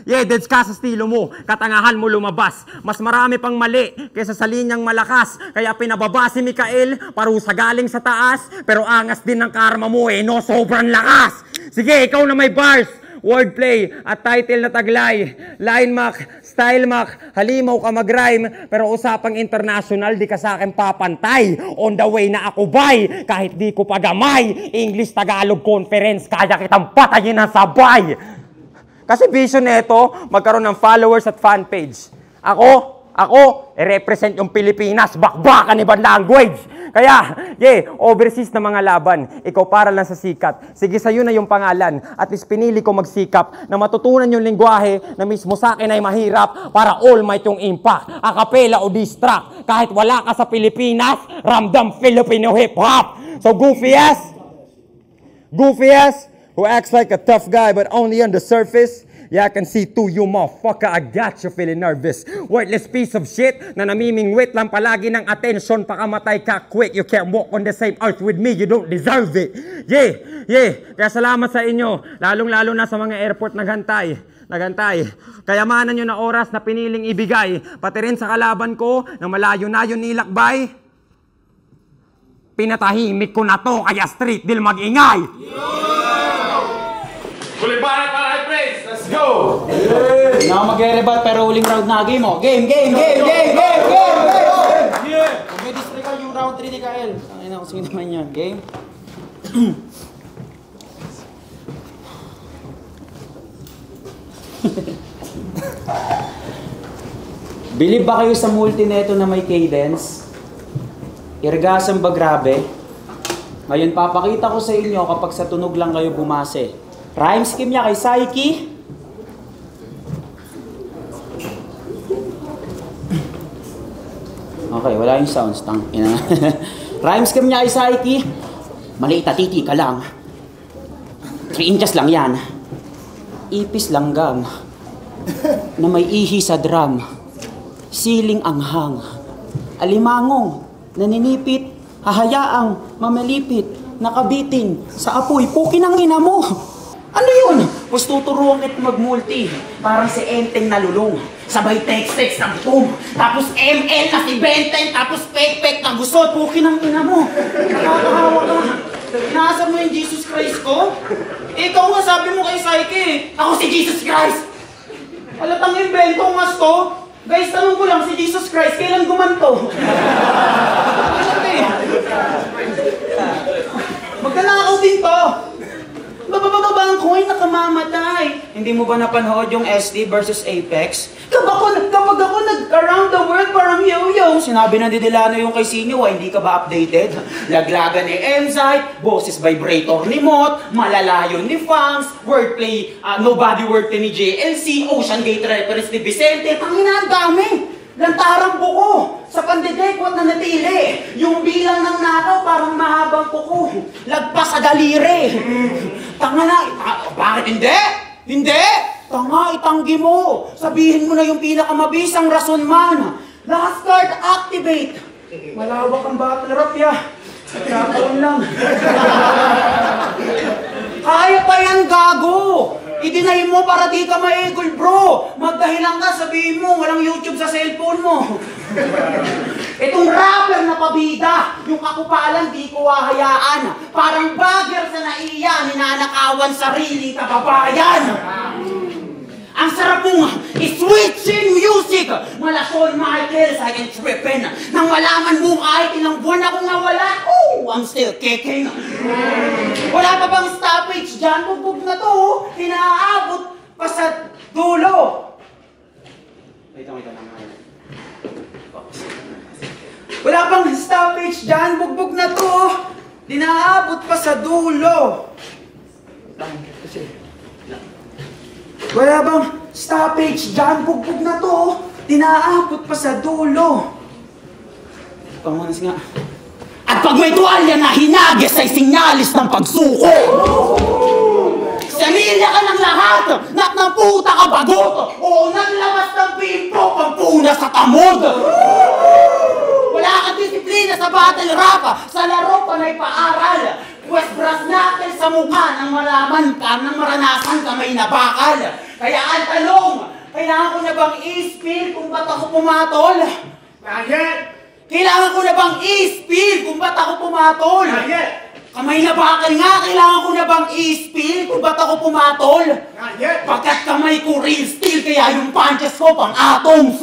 Yeah, deads ka sa estilo mo. Katangahan mo lumabas. Mas marami pang mali kaysa sa linyang malakas. Kaya pinababa si Mikael, parusa galing sa taas. Pero angas din ng karma mo no? Sobrang lakas. Sige, ikaw na may bars. Wordplay at title na taglay. Line mac, style mac, halimaw ka mag-rhyme. Pero usapang international, di ka sa akin papantay. On the way na ako bay, kahit di ko pagamay. English-Tagalog conference, kaya kitang patayin ng sabay. Kasi vision nito, magkaroon ng followers at fan page. Ako, Ako, represent yung Pilipinas, bakbakan ibang language. Kaya, overseas na mga laban, ikaw para lang sa sikat. Sige, sa'yo na yung pangalan. At least pinili ko magsikap na matutunan yung lingwahe na mismo sa akin ay mahirap para all might yung impact. Acapella o distract. Kahit wala ka sa Pilipinas, ramdam Filipino hip-hop. So goofy ass, who acts like a tough guy but only on the surface. Yeah, I can see through you, motherfucker. I got you feeling nervous. Worthless piece of shit na namimingwit lang palagi ng attention. Pakamatay ka quick. You can't walk on the same earth with me. You don't deserve it. Kaya salamat sa inyo. Lalong-lalo na sa mga airport nagantay. Kayamanan nyo na oras na piniling ibigay. Pati rin sa kalaban ko na malayo na yun nilakbay. Pinatahimik ko na to, kaya street deal mag-ingay. Huling banat para kay Prince! Let's go! Hindi na ako mag-rebat pero huling round na game mo. Game! Yeah! Kung may district yung round 3 ni Kael. Tangin na kung sino naman yan. Game? Bilib ba kayo sa multineto na may cadence? Irgasan ba grabe? Ngayon papakita ko sa inyo kapag sa tunog lang kayo bumase. Rhyme scheme niya kay Saiki. Okay, wala yung sounds. Rhyme scheme niya kay Saiki. Maliit na titi ka lang. 3 inches lang yan. Ipis langgam. Na may ihi sa drum. Siling anghang. Alimangong. Naninipit. Hahayaang mamalipit. Nakabitin. Sa apoy. Pukin ang ina mo. Ano yun? Mas tuturuan kita mag-multi. Parang si Enteng na lulong. Sabay text-text na boom. Tapos ML na si Benten. Tapos pek-pek na gusot. Pukin ang ina mo. Nakakahawa ka. Inaasar mo yung Jesus Christ ko? Ikaw nga sabi mo kay Saiki. Ako si Jesus Christ. Alatang invento nga to. Guys, tanong ko lang si Jesus Christ. Kailan gumanto? Magdanakaw din to. Babababa ang coin nakamamatay. Hindi mo ba napanood yung SD versus Apex? Kapag ako nag-around the world parang yo-yo. Sinabi ng Didilano yung kay Sinyo, hindi ka ba updated? Laglagan ni Enzyte, boses vibrator ni Mot, malalayon ni Fangs, wordplay, nobody worked ni JLC, Ocean Gate reference ni Vicente. Tangina ang dami. Lantarang buko. Sa pandidekwat na natili. Yung bilang ng nakaw parang mahabang kuko. Lagpas sa daliri. Tanga na. Bakit hindi? Hindi! Tanga, itanggi mo. Sabihin mo na yung pinakamabisang rason man. Last card, activate. Malawak ang battle rap ya. Kakaon lang. Kaya pa yan, gago. I-deny mo para di ka ma-eagle, bro. Magdahilan ka, sabihin mo, walang YouTube sa cellphone mo. Itong rapper na pabida, yung kakupalan di ko hahayaan. Parang bagger sa naiya, ninanakawan sariling kababayan. Ang sarap mong i-switchin music. Mala Shawn Michaels, I can trippin'. Nang malaman mo kahit ilang buwan akong nawala, I'm still kicking. Wala pa bang stoppage dyan? Bugbog na to, inaabot pa sa dulo. Wait lang. Wala pang stoppage dyan, bugbog na to, inaabot pa sa dulo. Wala bang stoppage dyan, bugbog na to, inaabot pa sa dulo. Pangunas nga. At pag may tuwalya na hinagis ay sinyalis ng pagsuko. Sanilya ka ng lahat, ng puta ka bagot. O naglabas ng pimpo, pampuna sa tamod. Wala kang disiplina sa battle rap, sa laro pa na'y paaral. West brass natin sa mukha nang malaman ka, nang maranasan ka may nabakal. Kaya ang talong, kailangan ko na bang i-spill kung ba't ako pumatol? Kailangan ko na bang i-spill kung ba't ako pumatol? Kamay na bakal nga, kailangan ko na bang i-spill kung ba't ako pumatol? Pagkat kamay ko real steel, kaya yung punches ko pang atoms.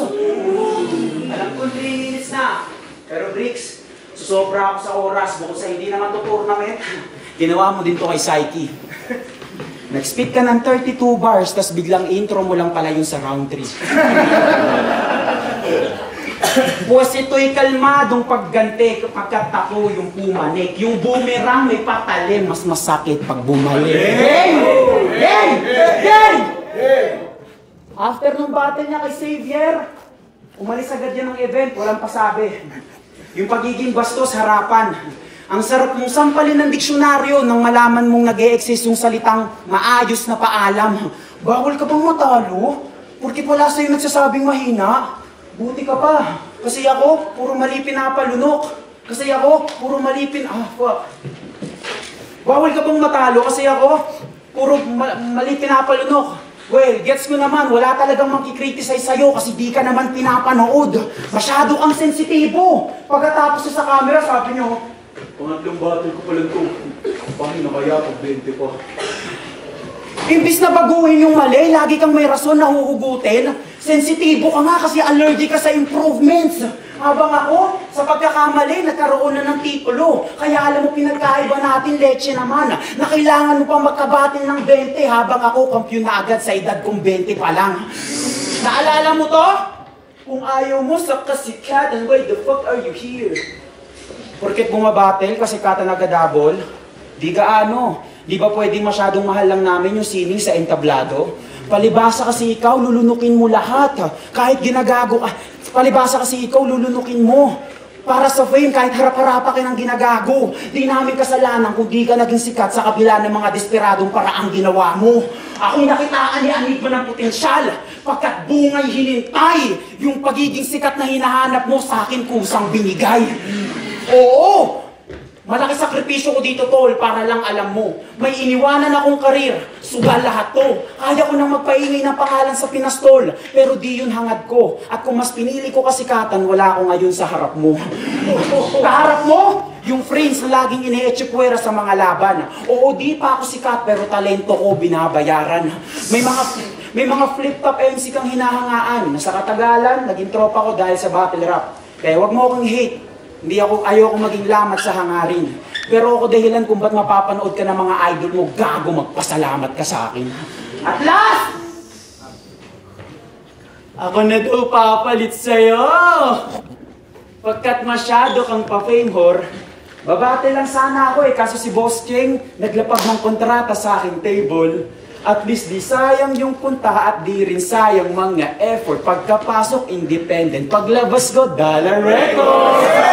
Alam ko 3 minutes na. Pero Bricks, susobra ako sa oras, bukod sa hindi naman to tournament. Ginawa mo din to kay Saiki. Nag-speed ka ng 32 bars, tas biglang intro mo lang pala yung sa round 3. Pues ito'y kalmadong pagganti kapagkat ako yung pumanik. Yung boomerang may patalim, mas masakit pag bumalik. Gang! After nung battle niya kay Xavier, umalis agad yan ng event, walang pasabi. Yung pagiging bastos, harapan. Ang sarap mong sampalin ng diksyonaryo nang malaman mong nag-e-exist yung salitang maayos na paalam. Bawal ka bang matalo? Porque wala sa'yo nagsasabing mahina. Buti ka pa. Kasi ako, puro mali pinapalunok. Kasi ako, puro mali fuck. Bawal ka bang matalo? Kasi ako, puro mali pinapalunok. Well, gets ko naman, wala talagang makikriticize sa'yo kasi di ka naman pinapanood. Masyado kang sensitibo. Pagkatapos sa camera, sabi nyo, pangatlong battle ko pala ito. Paano na kaya pag 20 pa? Imbis na baguhin yung mali, lagi kang may rason na huhugutin. Sensitibo ka nga kasi allergic ka sa improvements. Habang ako, sa pagkakamali, nagkaroon na ng titulo. Kaya alam mo, pinagkaiba natin leche naman. Na kailangan mo pang magkabatin ng 20 habang ako kampiyon na agad sa edad kong 20 pa lang. Naalala mo to? Kung ayaw mo sa kasikatan, why the fuck are you here? Porket bumabatel, kasikatan agad-abol, di gaano. Di ba pwedeng masyadong mahal lang namin yung sining sa entablado? Palibasa kasi ikaw, lulunukin mo lahat. Kahit ginagago ka. Palibasa kasi ikaw, lulunukin mo. Para sa fame, kahit harap-harapa ka ng ginagago. Di namin kasalanan kung di ka naging sikat sa kabila ng mga desperadong paraang ginawa mo. Ako'y nakitaan ni Anigma ng potensyal. Pagkat bungay hinintay, yung pagiging sikat na hinahanap mo sa akin kusang binigay. Oo! Malaki sakripisyo ko dito, tol, para lang alam mo. May iniwanan akong karir, sugal lahat to. Kaya ko nang magpaingay ng pangalan sa Pinas, tol, pero di yun hangad ko. At kung mas pinili ko kasikatan, wala ako ngayon sa harap mo. Kaharap mo, yung friends na laging ine-echepuera sa mga laban. Oo, di pa ako sikat, pero talento ko binabayaran. May mga flip-top MC kang hinahangaan. Sa katagalan, naging tropa ko dahil sa battle rap. Kaya wag mo akong hate. Ayoko maging lamat sa hangarin. Pero ako dahilan kung ba't mapapanood ka ng mga idol mo, gago magpasalamat ka sa akin. At last! Ako na daw papalit sa'yo! Pagkat masyado kang pa-fame whore, babate lang sana ako kaso si Boss Cheng naglapag ng kontrata sa aking table. At least di sayang yung punta at di rin sayang mga effort. Pagkapasok, independent. Paglabas ko, dollar record!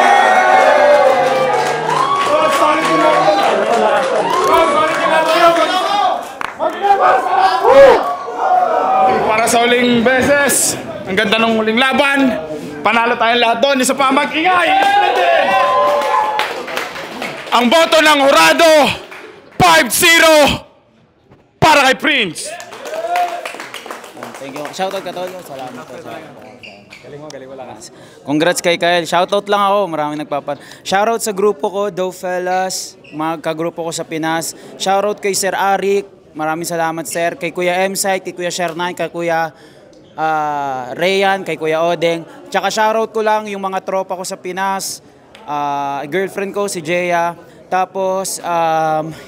Para sa uling beses, ang ganda ng uling laban. Panalo tayong lahat doon. Isa pa mag-ingay. Ang boto ng Jurado, 5-0 para kay Prince. Thank you. Shoutout ka, Tol. Salamat po. Galing mo lakas. Congrats kay Kyle. Shoutout lang ako. Maraming Shoutout sa grupo ko, Dope Fellas. Mga kagrupo ko sa Pinas. Shoutout kay Sir Arik. Maraming salamat, Sir. Kay Kuya M-Site, kay Kuya Sher9, kay Kuya Rayan, kay Kuya Odeng. Tsaka shoutout ko lang yung mga tropa ko sa Pinas. Girlfriend ko, si Jeya. Tapos,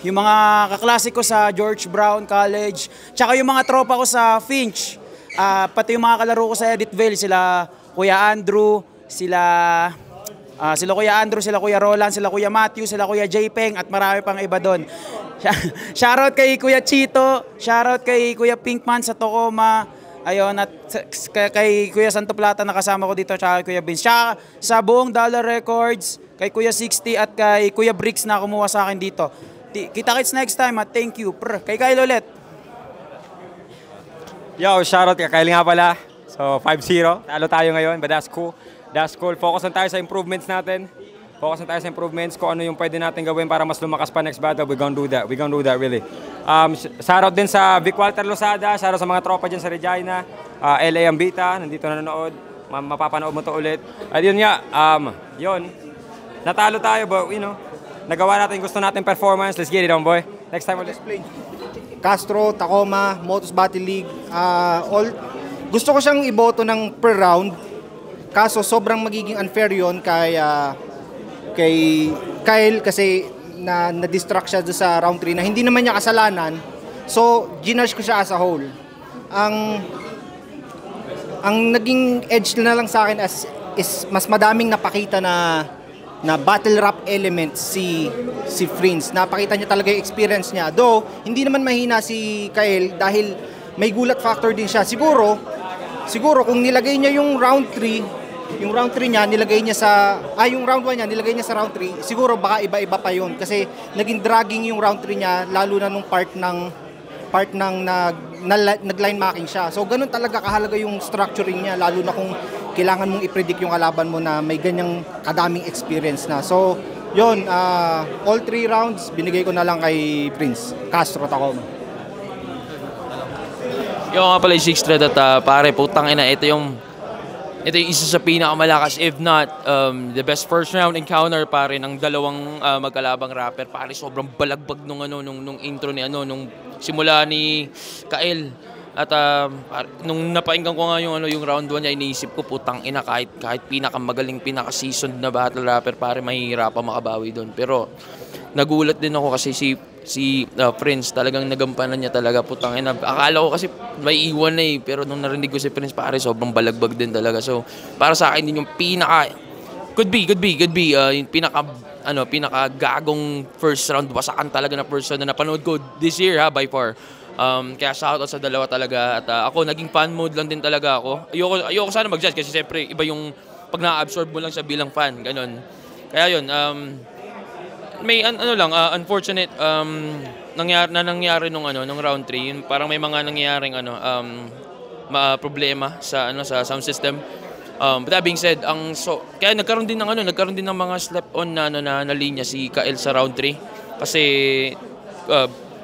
yung mga kaklase ko sa George Brown College. Tsaka yung mga tropa ko sa Finch. Pati yung mga kalaro ko sa Editville, sila Kuya Andrew, sila Kuya Andrew, sila Kuya Roland, sila Kuya Matthew, sila Kuya J-Peng, at marami pang iba doon. Shoutout kay Kuya Chito, shoutout kay Kuya Pinkman sa Tacoma, ayun, at kay Kuya Santo Plata na kasama ko dito, tsaka kay Kuya Vince. Tsaka sa buong Dollar Records, kay Kuya 60 at kay Kuya Bricks na kumuha sa akin dito. Kita-kits next time at thank you. Kay Kyle ulit. Yo, shoutout kay Kyle nga pala. So, 5-0. Talo tayo ngayon, but that's cool. That's cool. Focus tayo sa improvements natin. Focus tayo sa improvements kung ano yung pwede natin gawin para mas lumakas pa next battle. We're gonna do that. We're gonna do that really. Shoutout din sa Vic Walter Losada. Shoutout sa mga tropa dyan sa Regina. LA Ambita, nandito na nanonood. Mapapanood mo to ulit. At yun nga, yun. Natalo tayo, but you know, nagawa natin gusto natin performance. Let's get it on, boy. Next time ulit. Castro, Tacoma, Motos Battle League, gusto ko siyang iboto ng per round. Kaso sobrang magiging unfair yon kay Kyle kasi na-distract siya sa round 3 na hindi naman niya kasalanan. So, ginudge ko siya as a whole. ang naging edge na lang sa akin is mas madaming napakita na battle rap elements si Prince. Napakita niya talaga yung experience niya. Though, hindi naman mahina si Kael dahil may gulat factor din siya. Siguro kung nilagay niya yung round 3 niya, nilagay niya sa yung round 1 niya, nilagay niya sa round 3, siguro baka iba-iba pa yun. Kasi naging dragging yung round 3 niya, lalo na nung part ng nag-line marking siya. So, ganun talaga kahalaga yung structuring niya, lalo na kung kailangan mong i-predict yung kalaban mo na may ganyang kadaming experience na. So, yun, all 3 rounds, binigay ko na lang kay Prince Castro Tacoma. Yung nga pala yung 6 thread at pare, putang ina, ito yung isa sa pinakamalakas, if not the best first round encounter pare ng dalawang magkalabang rapper. Pare, sobrang balagbag nung intro ni nung simula ni Kael. At nung napakinggan ko nga yung round 1 niya, iniisip ko, putang ina, kahit pinakamagaling, pinaka-seasoned na battle rapper, pare, mahihirapan makabawi doon. Pero nagulat din ako kasi si Prince, talagang nagampanan niya talaga, putang ina. Akala ko kasi may iwan na pero nung narinig ko si Prince, pare, sobrang balagbag din talaga. So, para sa akin din yung could be yung pinaka gagong first round, basakan talaga na first round na napanood ko this year, by far. Kaya shoutout sa dalawa talaga. At ako, naging fan mode lang din talaga ako. Ayoko sana mag-judge kasi siyempre iba yung pag na-absorb mo lang siya bilang fan, ganun. Kaya yun, may unfortunate nangyari nung round 3. Yun, parang may mga nangyaring problema sa sound system. But that being said, kaya nagkaroon din ng mga slap on na linya si Kael sa round 3 kasi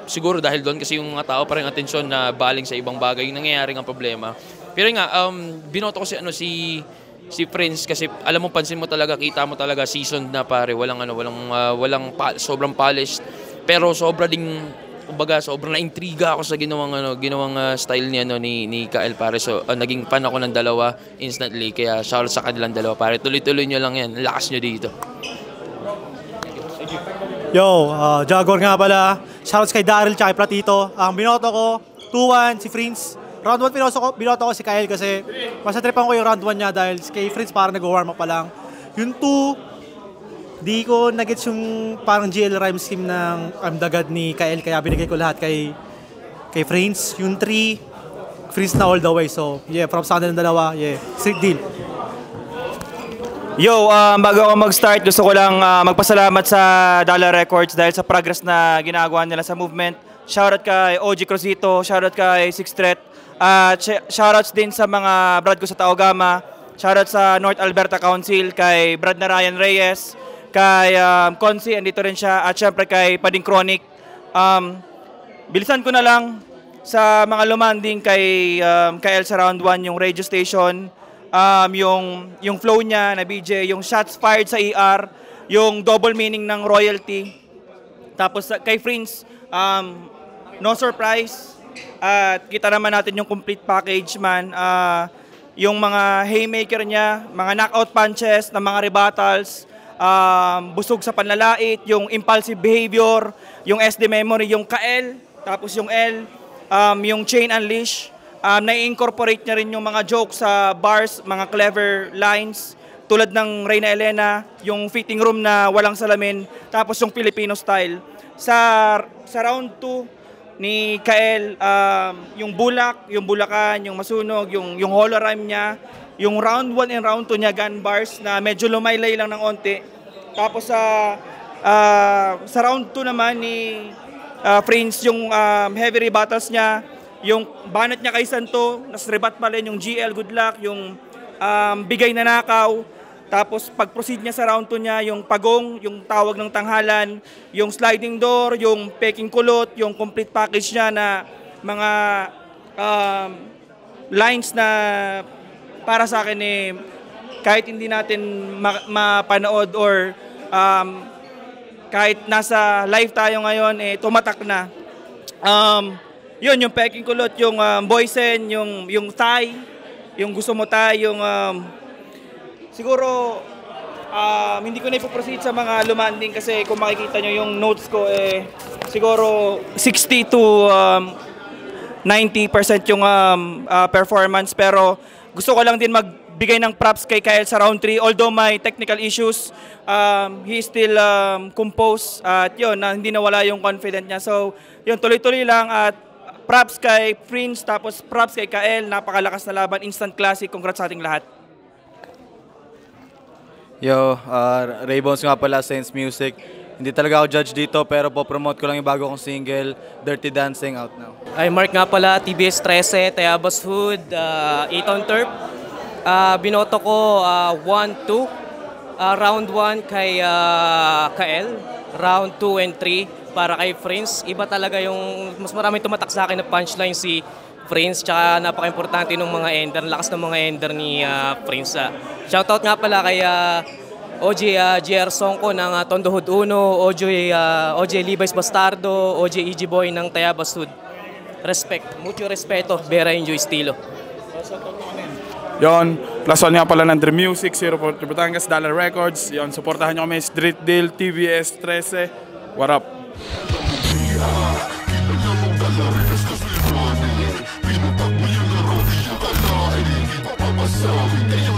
siguro dahil doon kasi yung mga tao parang atensyon na baling sa ibang bagay yung nangyayaring ang problema. Pero nga binoto ko si Prince kasi alam mo, pansin mo talaga, kita mo talaga seasoned na pare, walang sobrang polished, pero sobrang na-intriga ako sa ginawang style niya ni Kael pare. So naging fan ako ng dalawa instantly, kaya shoutout sa kanilang dalawa pare. Tuloy-tuloy niyo lang yan, lakas niyo dito. Yo, Jaguar nga pala. Shoutouts kay Daryl tsaka kay Platito. Ang binoto ko, 2-1 si Prince. Round 1 binoto ko si Kael kasi mas natripan ko yung round 1 niya dahil kay Prince parang nag-warm up pa lang. Yung 2, di ko nagets yung parang GL rhyme scheme ng I'm the God ni Kael, kaya binigay ko lahat kay Prince. Yung 3, Prince na all the way. So, yeah, props sa kanila ng dalawa. Yeah, sick deal. Yo, bago ako mag-start, gusto ko lang magpasalamat sa Dollar Records dahil sa progress na ginagawa nila sa movement. Shoutout kay OG Cruzito, shoutout kay Six Threat, shoutouts din sa mga brad ko sa Taogama, shoutout sa North Alberta Council, kay Brad na Ryan Reyes, kay Consi, andito rin siya, at syempre kay Pading Chronic. Bilisan ko na lang sa mga lumanding kay Kael sa round 1, yung radio station, yung flow niya na BJ, yung shots fired sa ER, yung double meaning ng royalty. Tapos kay Prince, no surprise. At kita naman natin yung complete package man. Yung mga haymaker niya, mga knockout punches, na mga rebuttals, busog sa panlalait, yung impulsive behavior, yung SD memory, yung Kael, tapos yung L, yung chain unleash. Na-incorporate niya rin yung mga jokes sa bars, mga clever lines, tulad ng Reyna Elena, yung fitting room na walang salamin, tapos yung Filipino style. Sa round 2 ni Kael, yung bulak, yung bulakan, yung masunog, yung holo rhyme niya, yung round 1 and round 2 niya, gun bars na medyo lumaylay lang ng onti. Tapos sa round 2 naman ni Prince, yung heavy rebuttals niya, yung banat niya kay Santo, nas-rebat pa rin yung GL, good luck, yung bigay na nakaw. Tapos pag-proceed niya sa round 2 niya, yung pagong, yung tawag ng tanghalan, yung sliding door, yung peking kulot, yung complete package niya na mga lines na para sa akin kahit hindi natin mapanood or kahit nasa live tayo ngayon, tumatak na. Yun, yung peking kulot, yung boysen, yung thigh, yung gusto mo thigh, yung siguro hindi ko na ipoproceed sa mga lumanding kasi kung makikita nyo yung notes ko siguro 60 to 90% yung performance, pero gusto ko lang din magbigay ng props kay Kyle sa round 3. Although may technical issues, he still composed at yun, hindi nawala yung confidence niya. So yun, tuloy-tuloy lang at props kay Prince, tapos props kay Kyle. Napakalakas na laban, instant classic. Congrats sa ating lahat. Yo, Raybones nga pala, Saints Music. Hindi talaga ako judge dito, pero po-promote ko lang yung bago kong single, Dirty Dancing, out now. Ay, Mark nga pala, TBS 13, Tayabas Hood, Eton Turp. Binoto ko 1-2. Round 1 kay Kael, round 2 and 3 para kay Prince. Iba talaga yung, mas maraming tumatak sa akin na punchline si Prince, tsaka napaka-importante ng mga ender, lakas ng mga ender ni Prince. Shoutout nga pala kay OJ JR Songko ng Tondo Hood Uno, OJ Levi's Bastardo, OJ EG Boy ng Tayabas Hood. Respect, mucho respeto, Vera Enjoy Estilo. Yon, plus one nga pala ng Dream Music, 04 Batangas, Dollar Records. Yon, supportahan nyo kami, Street Deal, TBS 13. What up? Pinapag mo yung laro, di siya kalain. Hindi pa papasawin, kayo